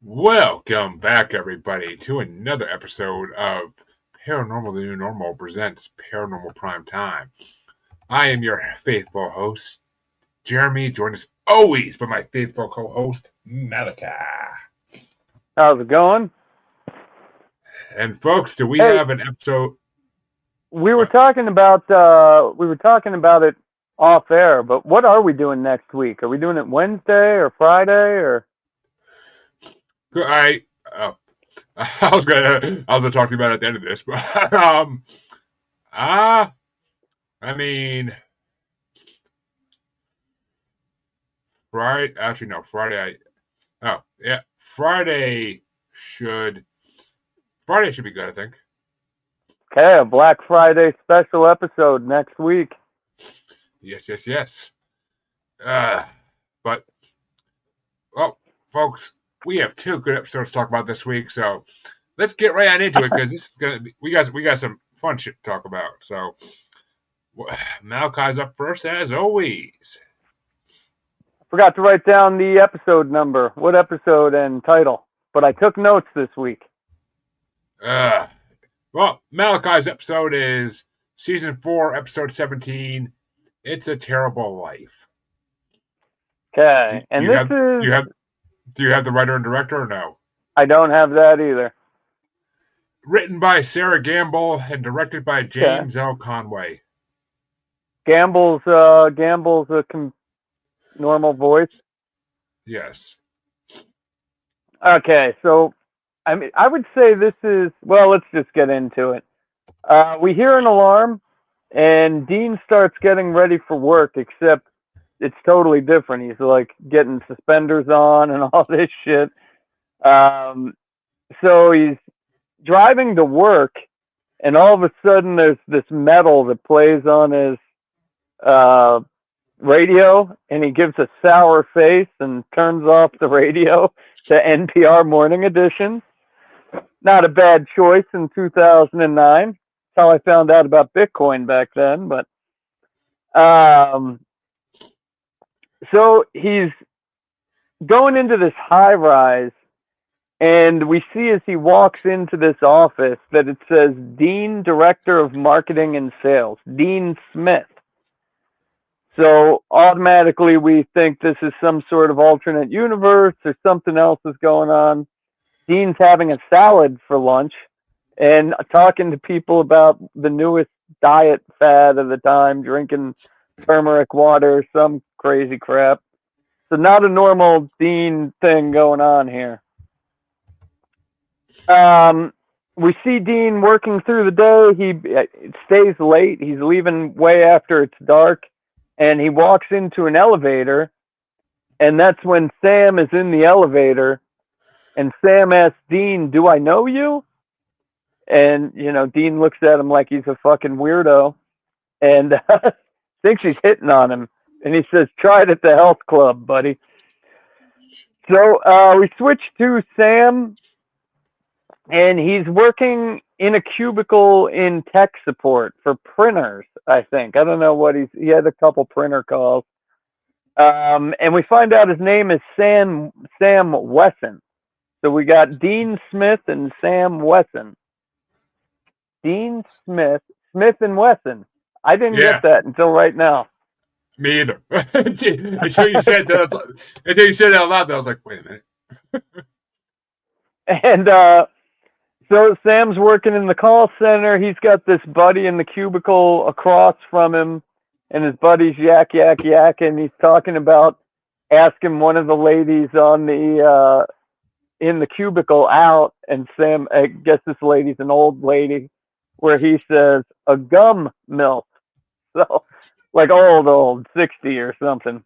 Welcome back, everybody, to another episode of Paranormal the New Normal presents Paranormal Primetime. I am your faithful host, Jeremy, joined as always by my faithful co-host, Malachi. How's it going? And folks, do we Hey, have an episode? we were What? talking about it off air, but what are we doing next week? Are we doing it Wednesday or Friday or I uh, I was gonna talk to you about it at the end of this, but I mean, Friday. Actually, no, Friday. Oh, yeah, should Friday should be good, I think. okay, a Black Friday special episode next week? Yes. Uh, but well, folks, we have two good episodes to talk about this week, so let's get right on into it because this is gonna be, we got some fun shit to talk about. So Malachi's up first as always. Forgot to write down the episode number, what episode and title, but I took notes this week. Uh, well, Malachi's episode is season 4, episode 17. It's a terrible life. Do, Okay, do and you this have do is you have do you have the writer and director or no? I don't have that either. Written by Sarah Gamble and directed by Okay, James L. Conway. Gamble's normal voice. Yes. Okay, so I mean, I would say this is well. Let's just get into it. We hear an alarm, and Dean starts getting ready for work, except it's totally different. He's like getting suspenders on and all this shit. Um, so he's driving to work, and all of a sudden there's this metal that plays on his uh, radio, and he gives a sour face and turns off the radio to NPR Morning Edition. Not a bad choice in 2009. That's how I found out about Bitcoin back then. But um, so he's going into this high rise, and we see as he walks into this office that it says Dean, Director of Marketing and Sales, Dean Smith. So automatically we think this is some sort of alternate universe or something else is going on. Dean's having a salad for lunch and talking to people about the newest diet fad of the time, drinking turmeric water, some crazy crap. So not a normal Dean thing going on here. Um, we see Dean working through the day. He stays late. He's leaving way after it's dark, and he walks into an elevator. And that's when Sam is in the elevator, and Sam asks Dean, "Do I know you?" And Dean looks at him like he's a fucking weirdo, and thinks he's hitting on him. And he says, "Try it at the health club, buddy." So we switch to Sam, and he's working in a cubicle in tech support for printers. I think I don't know what he had a couple printer calls, and we find out his name is Sam Wesson. So we got Dean Smith and Sam Wesson. Dean Smith, Smith and Wesson. I didn't get Yeah, that until right now. me either. until you said that, until you said that out loud, I was like, wait a minute. And so Sam's working in the call center. He's got this buddy in the cubicle across from him, and his buddy's yak, and he's talking about asking one of the ladies on the in the cubicle out, and Sam, I guess this lady's an old lady, where he says a gum milk, so like old 60 or something.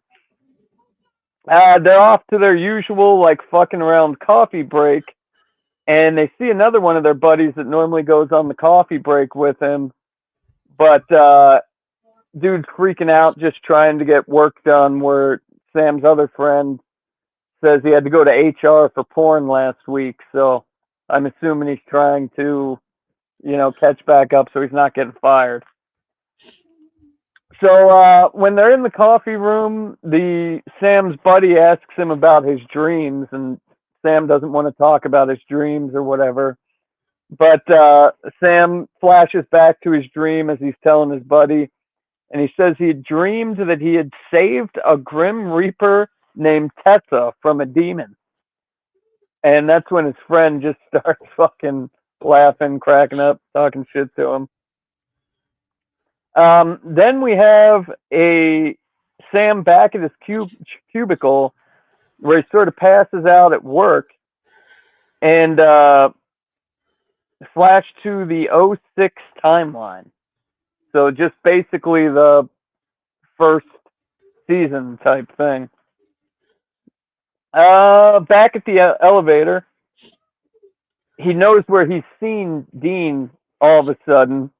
They're off to their usual like fucking around coffee break, and they see another one of their buddies that normally goes on the coffee break with him, but dude's freaking out just trying to get work done. Where Sam's other friend says he had to go to HR for porn last week, so I'm assuming he's trying to, catch back up so he's not getting fired. So when they're in the coffee room, the Sam's buddy asks him about his dreams, and Sam doesn't want to talk about his dreams or whatever. But Sam flashes back to his dream as he's telling his buddy, and he says he had dreamed that he had saved a Grim Reaper named Tessa from a demon. And that's when his friend just starts fucking laughing, cracking up, talking shit to him. Then we have a Sam back at his cubicle where he sort of passes out at work, and flash to the '06 timeline. So just basically the first season type thing. Back at the elevator, he knows where he's seen Dean all of a sudden,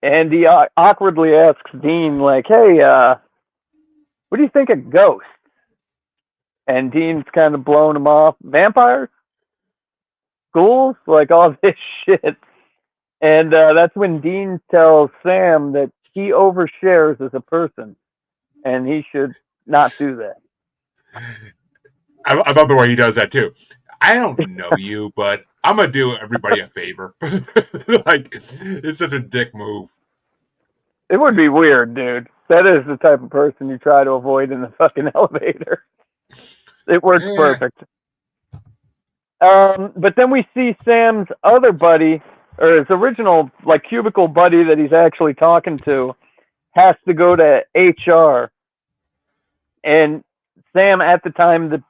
and he awkwardly asks Dean, like, "Hey, what do you think of ghosts?" And Dean's kind of blowing him off. Vampires? Ghouls? Like all this shit. And that's when Dean tells Sam that he overshares as a person, and he should not do that. I love the way he does that too. I don't know you, but I'm gonna do everybody a favor. Like, it's such a dick move. It would be weird, dude. That is the type of person you try to avoid in the fucking elevator. It works perfect. But then we see Sam's other buddy, or his original like cubicle buddy that he's actually talking to, has to go to HR. And Sam, at the time, the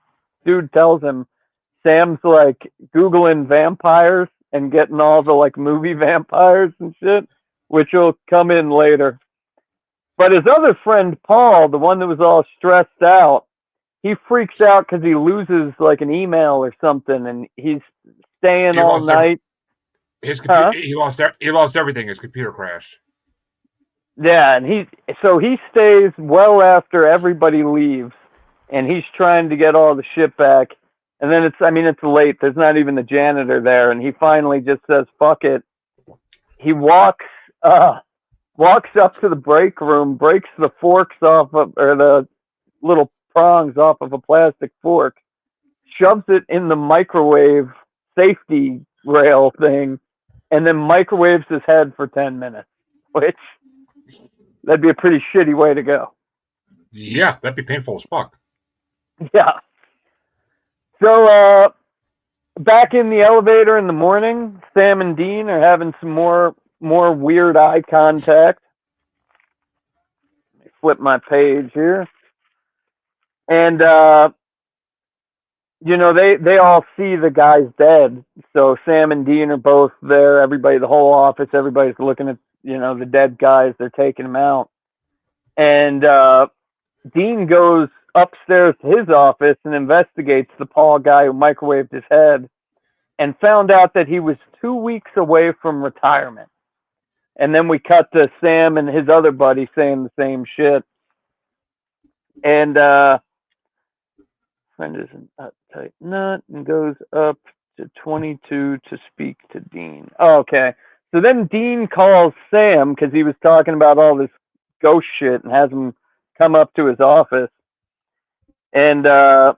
dude tells him, Sam's like Googling vampires and getting all the like movie vampires and shit, which will come in later. But his other friend, Paul, the one that was all stressed out, he freaks out because he loses like an email or something, and he's staying all night. His computer, he lost everything. His computer crashed. Yeah, and he stays well after everybody leaves, and he's trying to get all the shit back. And then it's late. There's not even the janitor there, and he finally just says, "Fuck it." He walks up to the break room, breaks the forks off of, or the little prongs off of a plastic fork, shoves it in the microwave safety rail thing, and then microwaves his head for 10 minutes, which that'd be a pretty shitty way to go. Yeah, that'd be painful as fuck. Yeah. So, back in the elevator in the morning, Sam and Dean are having some more weird eye contact. Let me flip my page here. And, they all see the guy's dead. So Sam and Dean are both there. Everybody, the whole office, everybody's looking at, the dead guys. They're taking them out. And Dean goes upstairs to his office and investigates the Paul guy who microwaved his head, and found out that he was 2 weeks away from retirement. And then we cut to Sam and his other buddy saying the same shit. And friend is an uptight nut and goes up to 22 to speak to Dean. Oh, okay. So then Dean calls Sam because he was talking about all this ghost shit and has him come up to his office. And the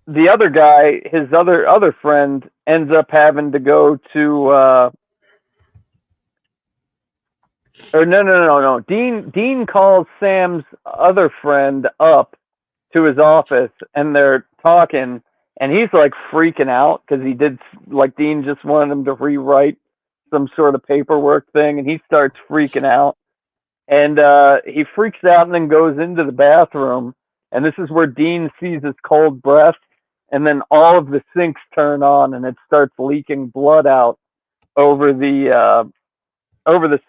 other guy, his other friend, ends up having to go to no. Dean calls Sam's other friend up to his office, and they're talking, and he's like freaking out because Dean just wanted him to rewrite some sort of paperwork thing, and he starts freaking out. And he freaks out and then goes into the bathroom, and this is where Dean sees his cold breath, and then all of the sinks turn on, and it starts leaking blood out over the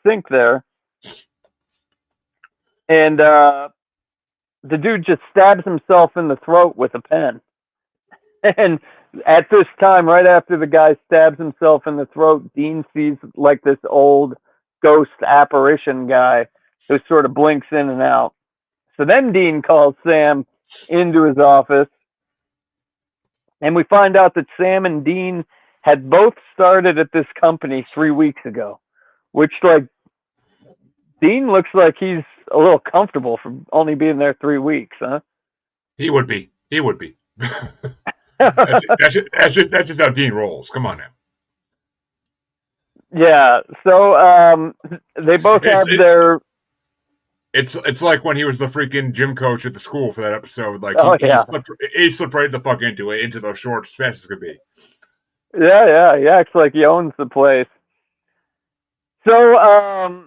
sink there. And the dude just stabs himself in the throat with a pen. And at this time, right after the guy stabs himself in the throat, Dean sees like this old ghost apparition guy who sort of blinks in and out. So then Dean calls Sam into his office, and we find out that Sam and Dean had both started at this company 3 weeks ago, which, like, Dean looks like he's a little comfortable for only being there 3 weeks, huh? He would be. That's just how Dean rolls. Come on now. Yeah. So they both It's have their. it's like when he was the freaking gym coach at the school for that episode. Like Oh yeah. he slipped right the fuck into those shorts as fast as could be. Yeah. He acts like he owns the place. So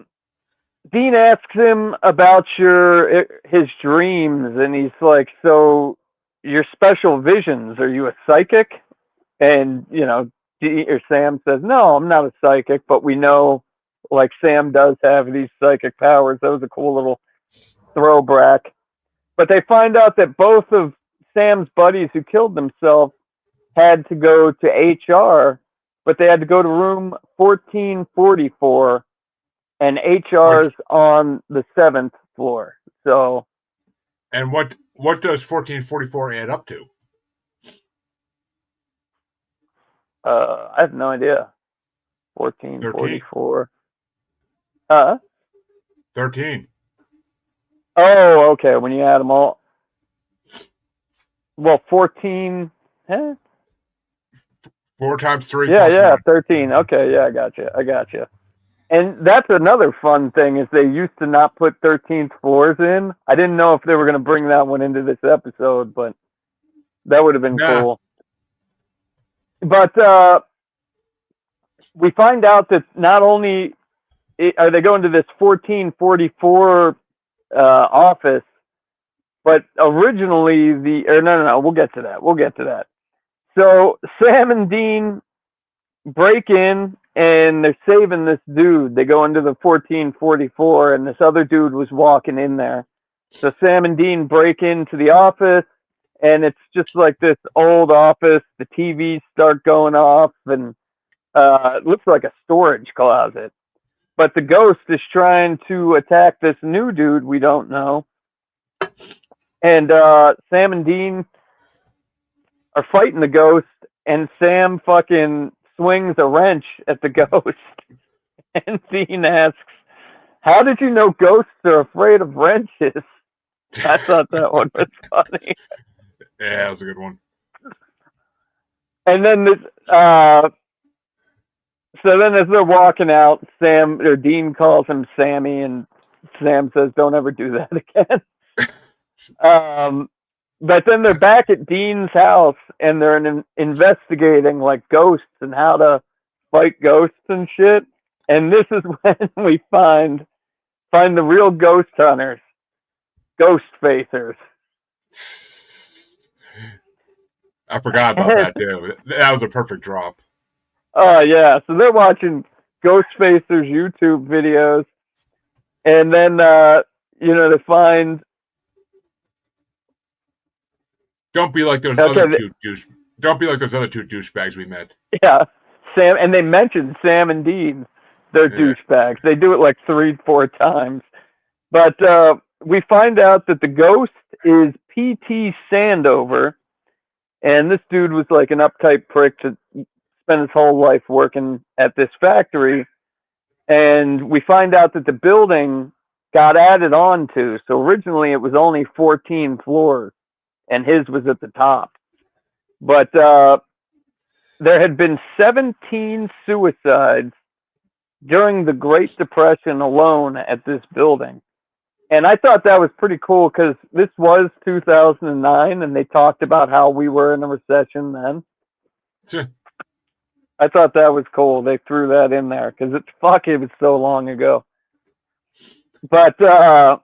Dean asks him about his dreams, and he's like, "So your special visions? Are you a psychic?" And Sam says, "No, I'm not a psychic, but we know, like, Sam does have these psychic powers." That was a cool little throwback. But they find out that both of Sam's buddies who killed themselves had to go to HR, but they had to go to room 1444, and HR's on the 7th floor. So, And what does 1444 add up to? I have no idea. 13. 1444. 13. Oh, okay. When you add them all, well, 14. Huh? 4 times 3 Yeah, plus yeah, 9. 13. Okay, yeah, I got you. And that's another fun thing is they used to not put 13th floors in. I didn't know if they were going to bring that one into this episode, but that would have been cool. But we find out that not only are they going to this 1444 office, but originally no, we'll get to that. So Sam and Dean break in and they're saving this dude. They go into the 1444 and this other dude was walking in there. So Sam and Dean break into the office and it's just like this old office. The TVs start going off and it looks like a storage closet. But the ghost is trying to attack this new dude we don't know. And Sam and Dean are fighting the ghost and Sam fucking swings a wrench at the ghost. And Dean asks, "How did you know ghosts are afraid of wrenches?" I thought that one was funny. Yeah, that was a good one. And then so then as they're walking out, Dean calls him Sammy, and Sam says, "Don't ever do that again." But then they're back at Dean's house, and they're investigating like ghosts and how to fight ghosts and shit. And this is when we find the real ghost hunters, ghost facers. I forgot about that too. That was a perfect drop. Oh yeah, so they're watching ghost facers YouTube videos, and then they find. Don't be like those other two douchebags we met. Yeah, Sam, and they mentioned Sam and Dean. They're douchebags. They do it like 3-4 times. But we find out that the ghost is P.T. Sandover, and this dude was like an uptight prick to spend his whole life working at this factory. And we find out that the building got added on to. So originally it was only 14 floors, and his was at the top. But there had been 17 suicides during the Great Depression alone at this building. And I thought that was pretty cool because this was 2009 and they talked about how we were in a recession then. Sure. I thought that was cool. They threw that in there because it was so long ago. But so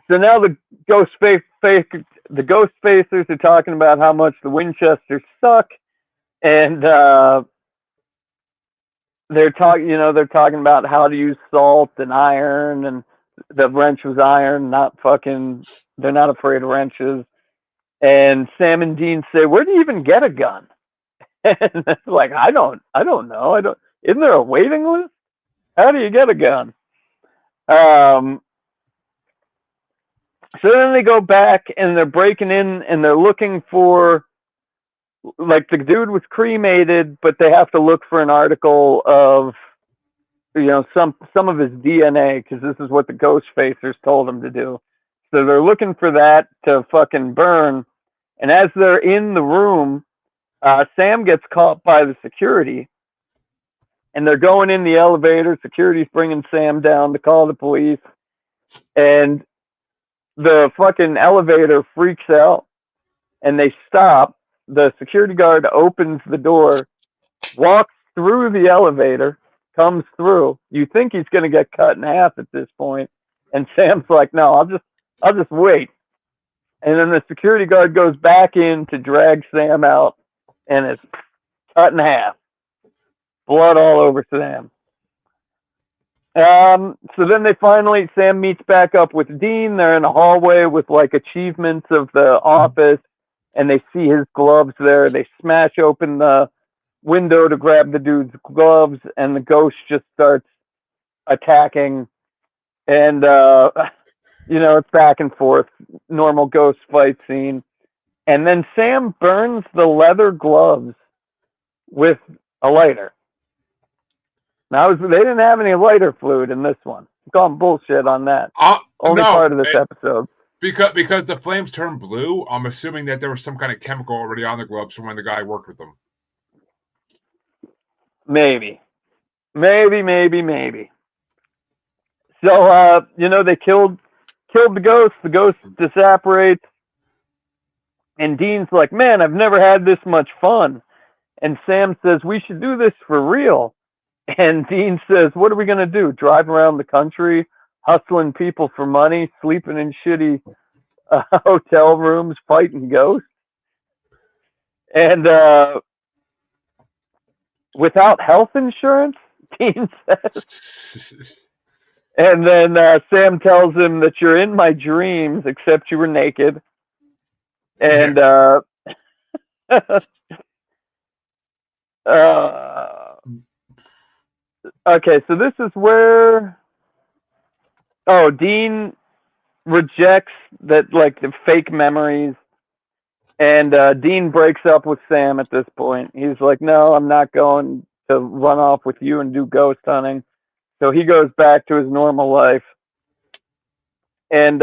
now the ghost facers are talking about how much the Winchesters suck, and they're talking about how to use salt and iron, and the wrench was iron, they're not afraid of wrenches. And Sam and Dean say, "Where do you even get a gun?" And it's like, I don't know. Isn't there a waiting list? How do you get a gun? So then they go back and they're breaking in and they're looking for, like, the dude was cremated, but they have to look for an article of, some of his DNA because this is what the ghost facers told him to do. So they're looking for that to fucking burn, And as they're in the room, Sam gets caught by the security, and they're going in the elevator. Security's bringing Sam down to call the police, and the fucking elevator freaks out, and they stop. The security guard opens the door, walks through the elevator, comes through. You think he's going to get cut in half at this point, and Sam's like, "No, I'll just wait." And then the security guard goes back in to drag Sam out, and it's cut in half. Blood all over Sam. So then Sam meets back up with Dean. They're in a hallway with like achievements of the office, and they see his gloves there. They smash open the window to grab the dude's gloves, and the ghost just starts attacking. And, it's back and forth, normal ghost fight scene. And then Sam burns the leather gloves with a lighter. Now, they didn't have any lighter fluid in this one. I'm calling bullshit on that. Only part of this episode. Because the flames turned blue, I'm assuming that there was some kind of chemical already on the gloves from when the guy worked with them. Maybe. So, they killed the ghost. The ghost disapparates. And Dean's like, "Man, I've never had this much fun." And Sam says, "We should do this for real." And Dean says, "What are we going to do? Drive around the country, hustling people for money, sleeping in shitty hotel rooms, fighting ghosts?" And without health insurance, Dean says. And then Sam tells him that you're in my dreams, except you were naked. And okay, so this is where Dean rejects that, like, the fake memories, and Dean breaks up with Sam at this point. He's like, "No, I'm not going to run off with you and do ghost hunting." So he goes back to his normal life, and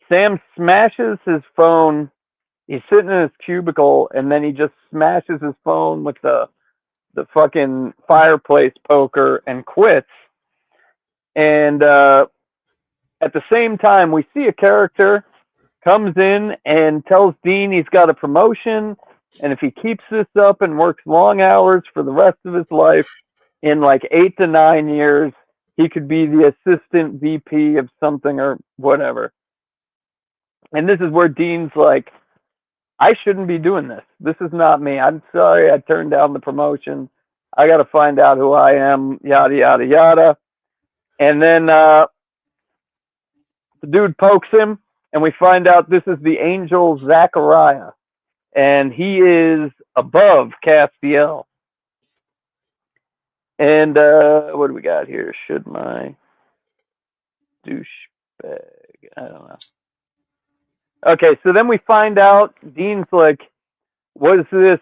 Sam smashes his phone. He's sitting in his cubicle, and then he just smashes his phone with the fucking fireplace poker and quits. And at the same time, we see a character comes in and tells Dean he's got a promotion, and if he keeps this up and works long hours for the rest of his life, in like 8 to 9 years, he could be the assistant VP of something or whatever. And this is where Dean's like, "I shouldn't be doing this. This is not me. I'm sorry I turned down the promotion. I got to find out who I am, yada, yada, yada." And then the dude pokes him, and we find out this is the angel Zachariah, and he is above Castiel. And what do we got here? Should my douchebag? I don't know. Okay, so then we find out Dean's like, "Was this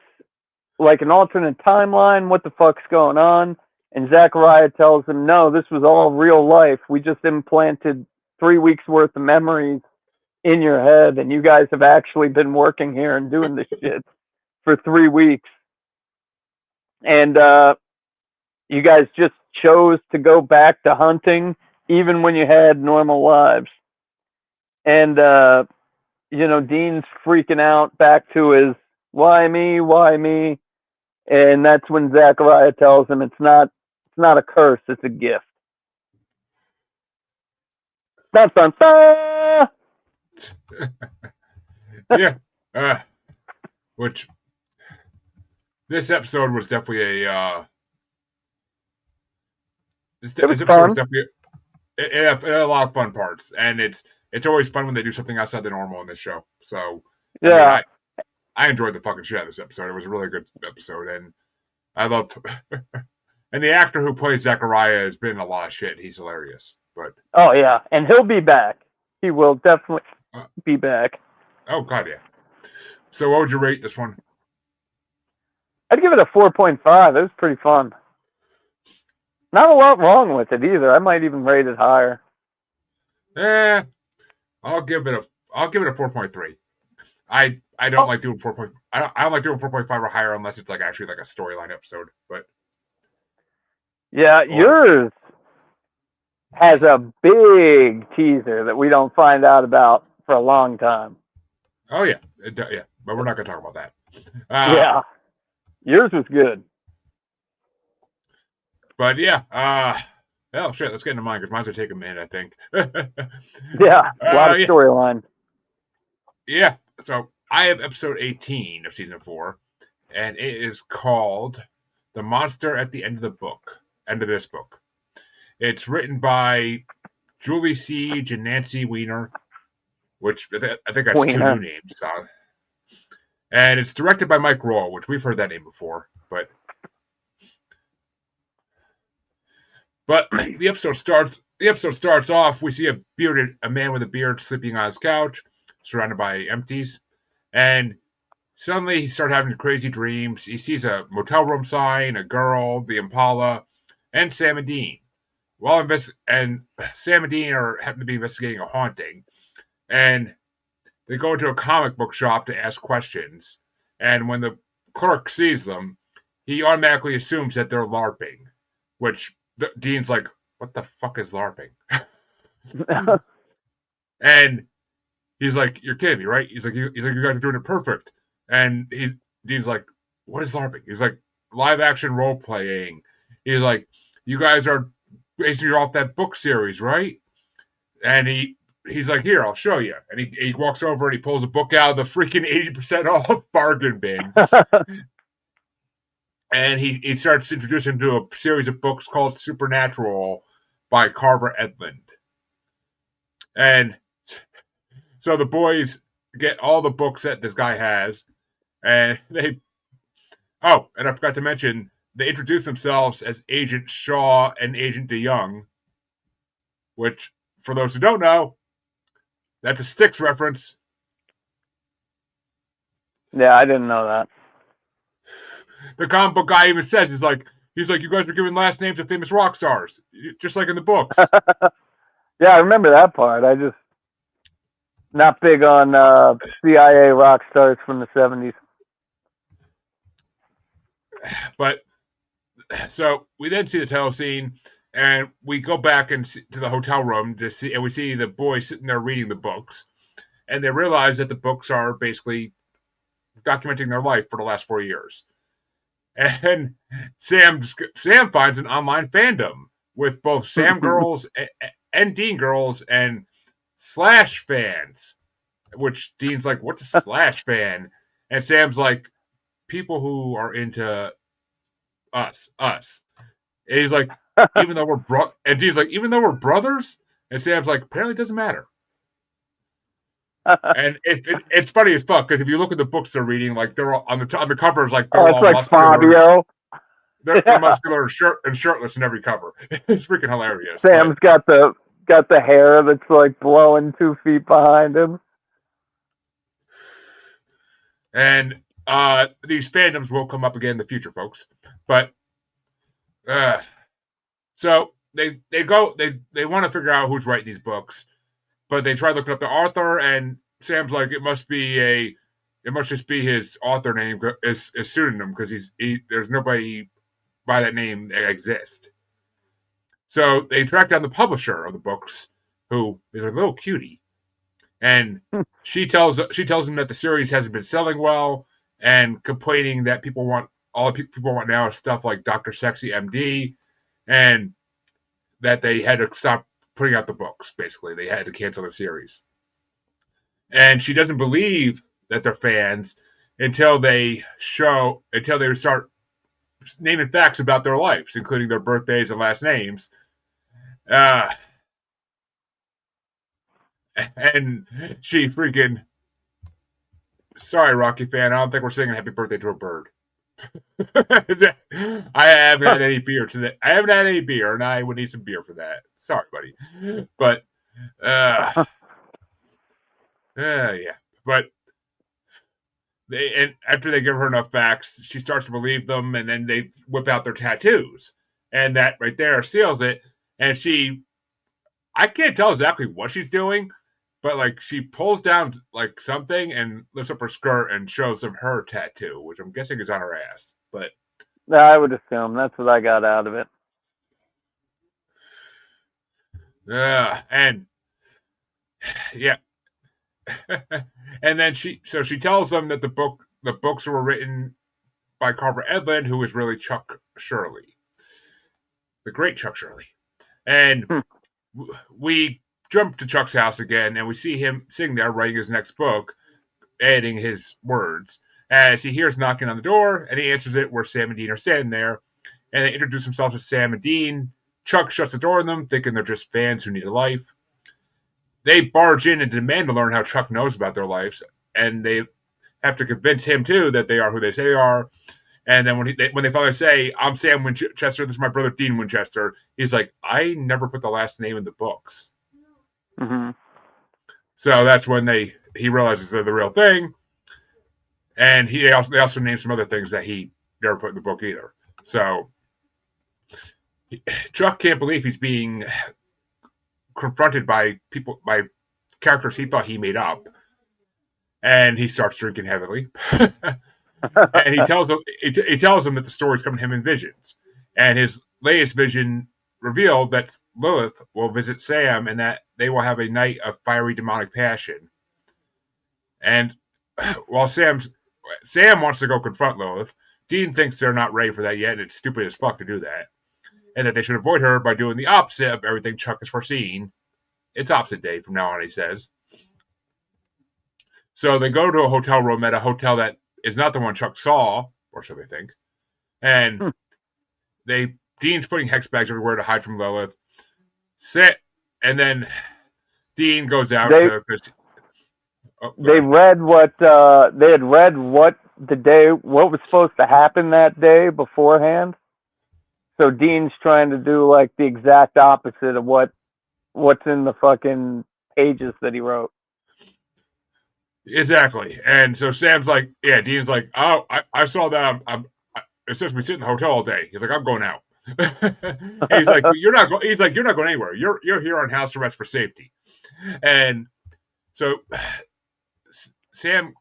like an alternate timeline? What the fuck's going on?" And Zachariah tells him, "No, this was all real life. We just implanted 3 weeks worth of memories in your head, and you guys have actually been working here and doing this shit for 3 weeks. And you guys just chose to go back to hunting even when you had normal lives." And Dean's freaking out back to his why me? And that's when Zachariah tells him it's not a curse, it's a gift. Dun, dun, dun! Yeah. Which this episode was definitely this episode was definitely it had a lot of fun parts, and it's always fun when they do something outside the normal in this show. So yeah, I enjoyed the fucking shit out of this episode. It was a really good episode, and I love and the actor who plays Zachariah has been in a lot of shit. He's hilarious. But oh yeah, and he'll be back. He will definitely be back. Oh god, yeah. So what would you rate this one? I'd give it a 4.5. It was pretty fun. Not a lot wrong with it either. I might even rate it higher. I'll give it a 4.3. I don't like doing 4. I don't like doing 4.5 or higher unless it's like actually like a storyline episode. But Yeah, yours has a big teaser that we don't find out about for a long time. Oh yeah, yeah, but we're not going to talk about that. Yeah, yours was good. But yeah, oh shit, let's get into mine because mine's gonna take a minute, I think. Yeah, a lot of Yeah, storyline. yeah. So I have episode 18 of season 4, and it is called "The Monster at the End of the Book." End of this book. It's written by Julie Siege and Nancy Weiner, which I think that's 2 new Wiener. names. And it's directed by Mike Roll, which we've heard that name before, but the episode starts. The episode starts off. We see a man with a beard sleeping on his couch, surrounded by empties, and suddenly he starts having crazy dreams. He sees a motel room sign, a girl, the Impala, and Sam and Dean. And Sam and Dean happen to be investigating a haunting, and they go into a comic book shop to ask questions. And when the clerk sees them, he automatically assumes that they're LARPing, which Dean's like, "What the fuck is LARPing?" And he's like, "You're kidding me, right?" He's like, "You guys are doing it perfect." And Dean's like, "What is LARPing?" He's like, "Live action role playing." He's like, "You guys are basing it off that book series, right?" And he's like, "Here, I'll show you." And he walks over and he pulls a book out of the freaking 80% off bargain bin. And he starts introducing him to a series of books called Supernatural by Carver Edlund. And so the boys get all the books that this guy has, and and I forgot to mention, they introduce themselves as Agent Shaw and Agent DeYoung, which, for those who don't know, that's a Styx reference. Yeah, I didn't know that. The comic book guy even says, he's like, "You guys were giving last names of famous rock stars, just like in the books." Yeah, I remember that part. I just not big on CIA rock stars from the 70s. But so we then see the title scene, and we go back to the hotel room to see, and we see the boys sitting there reading the books, and they realize that the books are basically documenting their life for the last 4 years. And Sam finds an online fandom with both Sam girls and Dean girls and Slash fans, which Dean's like, "What's a Slash fan?" And Sam's like, "People who are into us. And he's like, "Even though we're and Dean's like, "Even though we're brothers?" And Sam's like, "Apparently it doesn't matter." And it's funny as fuck because if you look at the books they're reading, like they're all on the covers, like they're it's all like muscular. Fabio. They're muscular and shirtless in every cover. It's freaking hilarious. Sam's got the hair that's like blowing 2 feet behind him. And these fandoms will come up again in the future, folks. But so they want to figure out who's writing these books, but they try looking up the author, and Sam's like, it must just be his author name, his pseudonym, because there's nobody by that name that exists. So they track down the publisher of the books, who is a little cutie, and she tells him that the series hasn't been selling well, and complaining that people want now is stuff like Dr. Sexy MD, and that they had to stop putting out the books. Basically, they had to cancel the series, and she doesn't believe that they're fans until they start naming facts about their lives, including their birthdays and last names. And she freaking, sorry, Rocky fan, I don't think we're singing happy birthday to a bird. I haven't had any beer today. I haven't had any beer, and I would need some beer for that. Sorry, buddy. But yeah. But and after they give her enough facts, she starts to believe them, and then they whip out their tattoos, and that right there seals it. And I can't tell exactly what she's doing, but like she pulls down like something and lifts up her skirt and shows them her tattoo, which I'm guessing is on her ass. But I would assume that's what I got out of it. and yeah, and then she tells them that the books were written by Carver Edlund, who is really Chuck Shirley, the great Chuck Shirley. And we jump to Chuck's house again, and we see him sitting there writing his next book, adding his words. As he hears knocking on the door, and he answers it where Sam and Dean are standing there, and they introduce themselves as Sam and Dean. Chuck shuts the door on them, thinking they're just fans who need a life. They barge in and demand to learn how Chuck knows about their lives, and they have to convince him too that they are who they say they are. And then when they finally say, "I'm Sam Winchester, this is my brother Dean Winchester," he's like, "I never put the last name in the books." Mm-hmm. So that's when he realizes they're the real thing, and they also name some other things that he never put in the book either. So Chuck can't believe he's being confronted by characters he thought he made up, and he starts drinking heavily. And he tells them that the story's coming to him in visions, and his latest vision revealed that Lilith will visit Sam and that they will have a night of fiery demonic passion. And while Sam wants to go confront Lilith, Dean thinks they're not ready for that yet, and it's stupid as fuck to do that, and that they should avoid her by doing the opposite of everything Chuck has foreseen. It's opposite day from now on, he says. So they go to a hotel room at a hotel that is not the one Chuck saw, or so they think. And Dean's putting hex bags everywhere to hide from Lilith. And then Dean goes out to. They read what they had read what was supposed to happen that day beforehand. So Dean's trying to do like the exact opposite of what's in the fucking pages that he wrote. Exactly. And so Sam's like, yeah, Dean's like, oh, I saw that. It says we sit in the hotel all day. He's like, I'm going out. And he's like, you're not going anywhere. You're here on house arrest for safety. And so Sam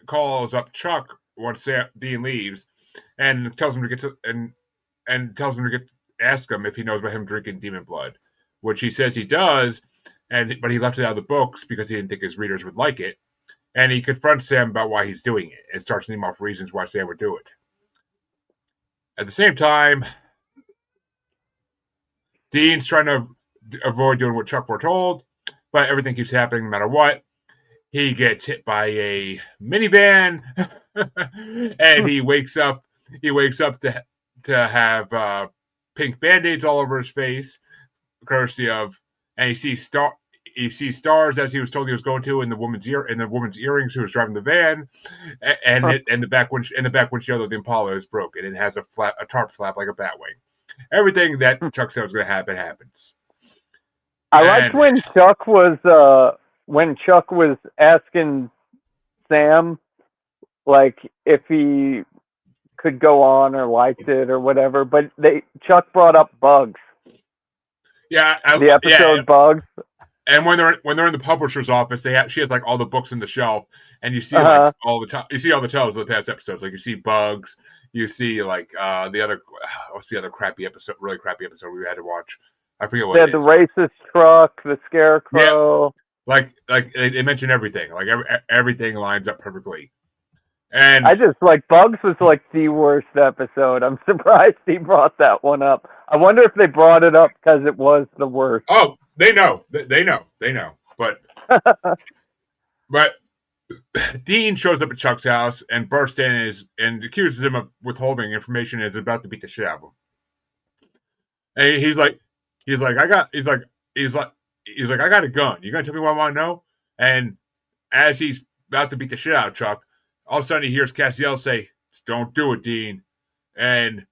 calls up Chuck once Dean leaves, and tells him to get to and tells him to ask him if he knows about him drinking demon blood, which he says he does. But he left it out of the books because he didn't think his readers would like it. And he confronts Sam about why he's doing it and starts naming off reasons why Sam would do it. At the same time, Dean's trying to avoid doing what Chuck foretold, but everything keeps happening no matter what. He gets hit by a minivan, and he wakes up. He wakes up to have pink band-aids all over his face, courtesy of, and he sees stars as he was told he was going to in the woman's earrings who was driving the van, and the back windshield of the Impala is broken and has a tarp flap like a bat wing. Everything that Chuck said was going to happen happens. I liked when Chuck was asking Sam like if he could go on or liked it or whatever, but Chuck brought up Bugs. Yeah, the episode Bugs. And when they're in the publisher's office, she has like all the books in the shelf, and you see like all the titles of the past episodes. Like you see Bugs, you see like what's the other really crappy episode we had to watch? I forget what. The racist truck, the scarecrow. Yeah, like they mentioned everything. Like everything lines up perfectly. And I just like Bugs was like the worst episode. I'm surprised he brought that one up. I wonder if they brought it up because it was the worst. Oh, they know. They know. But Dean shows up at Chuck's house and bursts in and accuses him of withholding information and is about to beat the shit out of him. And he's like, I got a gun. You gonna tell me what I want to know? And as he's about to beat the shit out of Chuck, all of a sudden he hears Castiel say, "Don't do it, Dean." And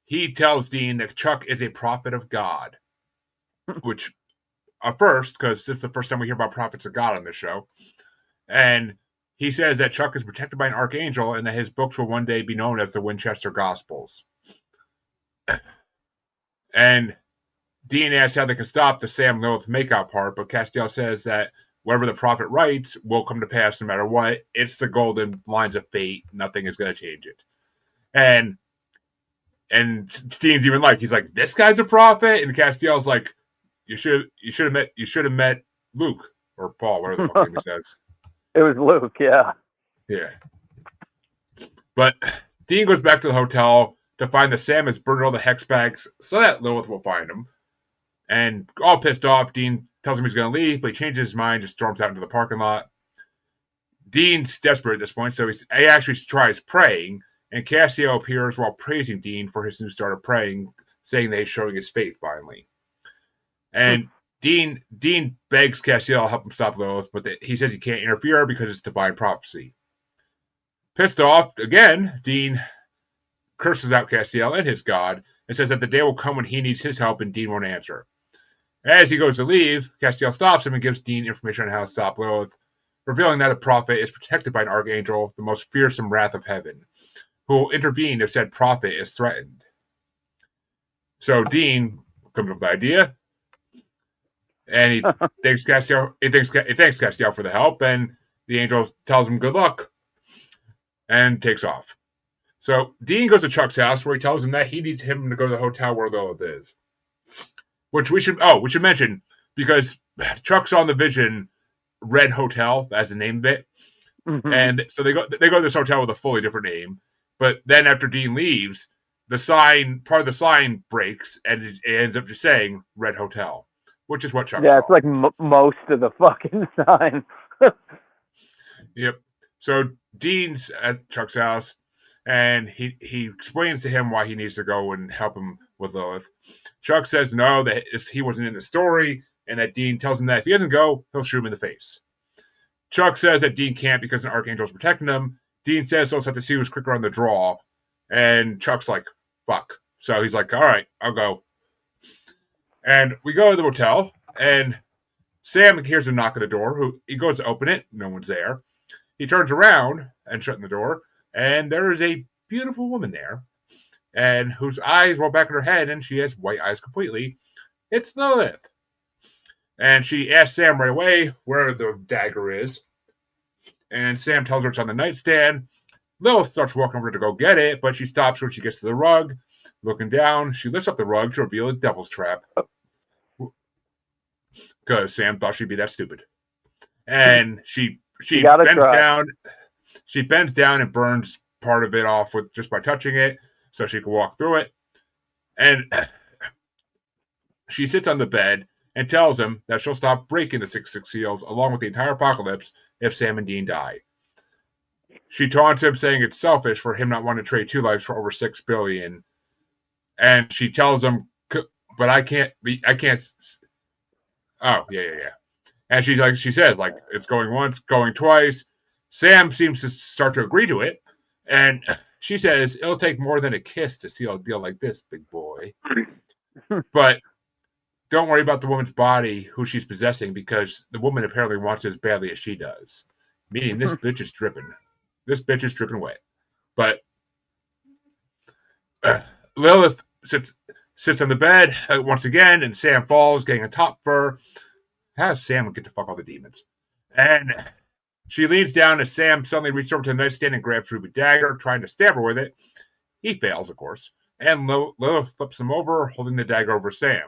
he tells Dean that Chuck is a prophet of God, which a first, because this is the first time we hear about prophets of God on this show. And he says that Chuck is protected by an archangel and that his books will one day be known as the Winchester Gospels. And Dean asks how they can stop the Sam Lilith makeout part, but Castiel says that whatever the prophet writes will come to pass no matter what. It's the golden lines of fate. Nothing is going to change it. And Dean's even he's like, this guy's a prophet, and Castiel's like, you should have met Luke or Paul, whatever the fuck name he says. It was Luke, yeah. Yeah. But Dean goes back to the hotel to find that Sam has burned all the hex bags so that Lilith will find him. And all pissed off, Dean tells him he's going to leave, but he changes his mind, just storms out into the parking lot. Dean's desperate at this point, so he actually tries praying, and Castiel appears while praising Dean for his new start of praying, saying that he's showing his faith finally. And Dean begs Castiel to help him stop Lilith, but he says he can't interfere because it's divine prophecy. Pissed off, again, Dean curses out Castiel and his god, and says that the day will come when he needs his help and Dean won't answer. As he goes to leave, Castiel stops him and gives Dean information on how to stop Lilith, revealing that the prophet is protected by an archangel, the most fearsome wrath of heaven, who will intervene if said prophet is threatened. So Dean comes up with the idea, and he thanks Castiel for the help, and the angel tells him good luck, and takes off. So Dean goes to Chuck's house, where he tells him that he needs him to go to the hotel where Lilith is. Which we should mention, because Chuck saw in the vision Red Hotel as the name of it. Mm-hmm. And so they go to this hotel with a fully different name. But then after Dean leaves, part of the sign breaks, and it ends up just saying Red Hotel, which is what Chuck saw. Yeah, it's like most of the fucking sign. Yep. So Dean's at Chuck's house, and he explains to him why he needs to go and help him with Lilith. Chuck says no, that he wasn't in the story, and that Dean tells him that if he doesn't go, he'll shoot him in the face. Chuck says that Dean can't because an archangel's protecting him. Dean says he'll have to see who's quicker on the draw, and Chuck's like, fuck. So he's like, all right, I'll go. And we go to the motel, and Sam hears a knock at the door. He goes to open it, no one's there. He turns around and shuts the door, and there is a beautiful woman there, and whose eyes roll back in her head, and she has white eyes completely. It's Lilith. And she asks Sam right away where the dagger is. And Sam tells her it's on the nightstand. Lilith starts walking over to go get it, but she stops when she gets to the rug. Looking down, she lifts up the rug to reveal a devil's trap. Because Sam thought she'd be that stupid. And she bends down. She bends down and burns part of it off just by touching it, so she can walk through it. And she sits on the bed and tells him that she'll stop breaking the 666 seals along with the entire apocalypse if Sam and Dean die. She taunts him, saying it's selfish for him not wanting to trade 2 lives for over $6 billion. And she tells him, but I can't. Oh, yeah. And she says, it's going once, going twice. Sam seems to start to agree to it. And she says, it'll take more than a kiss to seal a deal like this, big boy. But don't worry about the woman's body, who she's possessing, because the woman apparently wants it as badly as she does. Meaning this bitch is dripping. This bitch is dripping wet. But Lilith sits on the bed once again, and Sam falls, getting a top fur. How does Sam get to fuck all the demons? And she leans down as Sam suddenly reaches over to the nightstand and grabs Ruby's dagger, trying to stab her with it. He fails, of course. And Lilith flips him over, holding the dagger over Sam.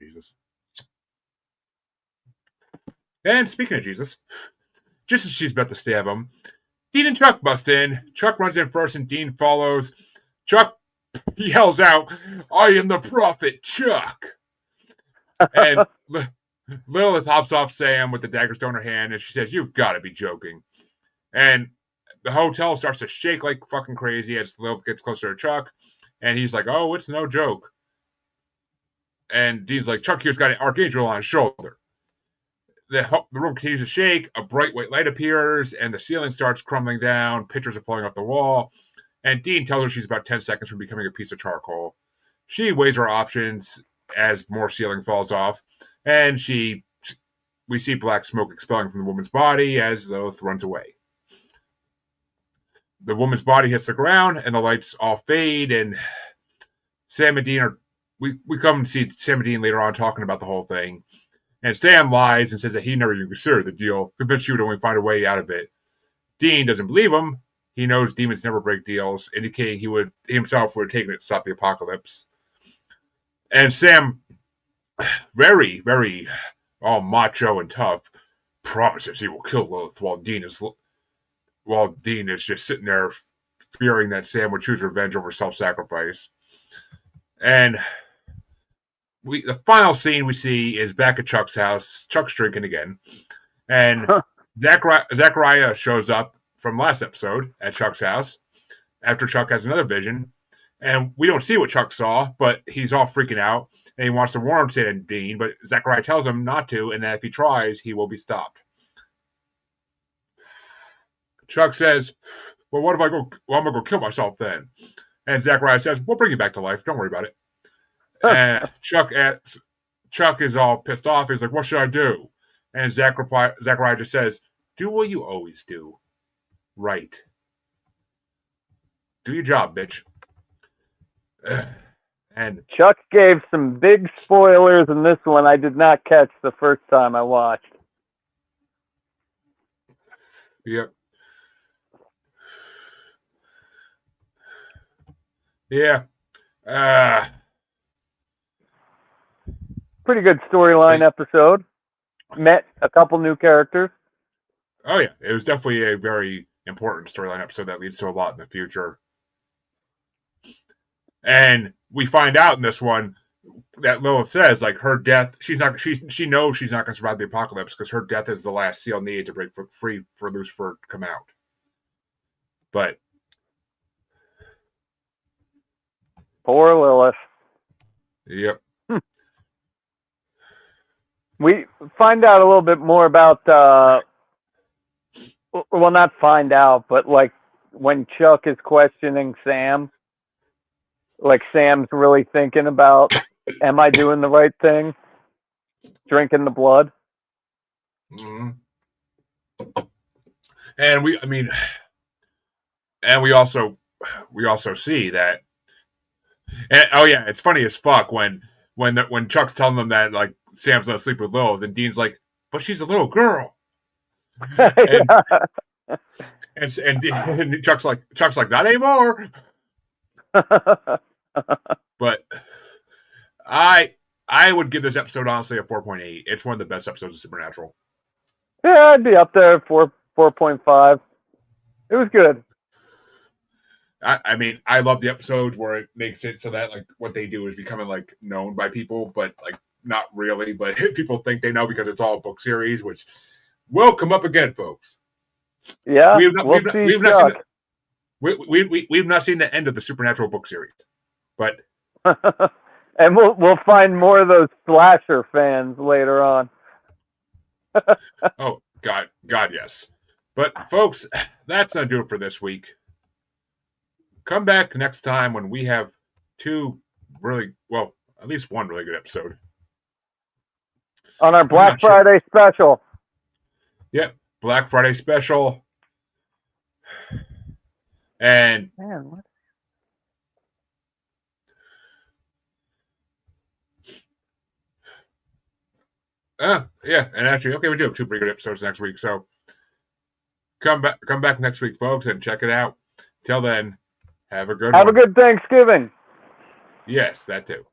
Jesus. And speaking of Jesus, just as she's about to stab him, Dean and Chuck bust in. Chuck runs in first and Dean follows. Chuck yells out, I am the prophet, Chuck! And Lilith hops off Sam with the dagger still in her hand, and she says, you've got to be joking. And the hotel starts to shake like fucking crazy as Lilith gets closer to Chuck, and he's like, oh, it's no joke. And Dean's like, Chuck here's got an archangel on his shoulder. The room continues to shake, a bright white light appears, and the ceiling starts crumbling down, pictures are falling off the wall, and Dean tells her she's about 10 seconds from becoming a piece of charcoal. She weighs her options as more ceiling falls off, and we see black smoke expelling from the woman's body as Lilith runs away. The woman's body hits the ground, and the lights all fade, and Sam and Dean are we come to see Sam and Dean later on talking about the whole thing. And Sam lies and says that he never even considered the deal, convinced she would only find a way out of it. Dean doesn't believe him. He knows demons never break deals, indicating he himself would have taken it to stop the apocalypse. And Sam, very, very all macho and tough, promises he will kill Lilith while Dean is just sitting there fearing that Sam would choose revenge over self-sacrifice. And the final scene we see is back at Chuck's house. Chuck's drinking again. And Zachariah shows up from last episode at Chuck's house after Chuck has another vision. And we don't see what Chuck saw, but he's all freaking out. And he wants to warn Sam and Dean, but Zachariah tells him not to, and that if he tries, he will be stopped. Chuck says, well, what if I go? Well, I'm going to go kill myself then. And Zachariah says, we'll bring you back to life. Don't worry about it. And Chuck is all pissed off. He's like, what should I do? And Zachariah just says, do what you always do. Right. Do your job, bitch. And Chuck gave some big spoilers in this one I did not catch the first time I watched. Yep. Yeah. Pretty good storyline episode. Met a couple new characters. Oh, yeah. It was definitely a very important storyline episode that leads to a lot in the future. And we find out in this one that Lilith says, like, her death, she knows she's not going to survive the apocalypse because her death is the last seal needed to break free for Lucifer to come out. But poor Lilith. Yep. We find out a little bit more about, well, not find out, but like when Chuck is questioning Sam, like Sam's really thinking about, am I doing the right thing? Drinking the blood. Mm-hmm. And we also see that. And, oh yeah, it's funny as fuck when Chuck's telling them that like Sam's gonna sleep with Lilith, and Dean's like, but she's a little girl. And, and Chuck's like not anymore. But I would give this episode honestly a 4.8. It's one of the best episodes of Supernatural. Yeah, I'd be up there 4.5. It was good. I mean, I love the episode where it makes it so that like what they do is becoming like known by people, but like not really. But people think they know because it's all a book series, which will come up again, folks. Yeah, we've not seen the end of the Supernatural book series, but and we'll find more of those slasher fans later on. Oh God, yes. But folks, that's gonna do it for this week. Come back next time when we have at least one really good episode on our Black Friday special. Yep, Black Friday special. And man, what? Yeah, and actually, okay, we do have two pretty good episodes next week. So come back next week, folks, and check it out. Till then, have a good Thanksgiving. Yes, that too.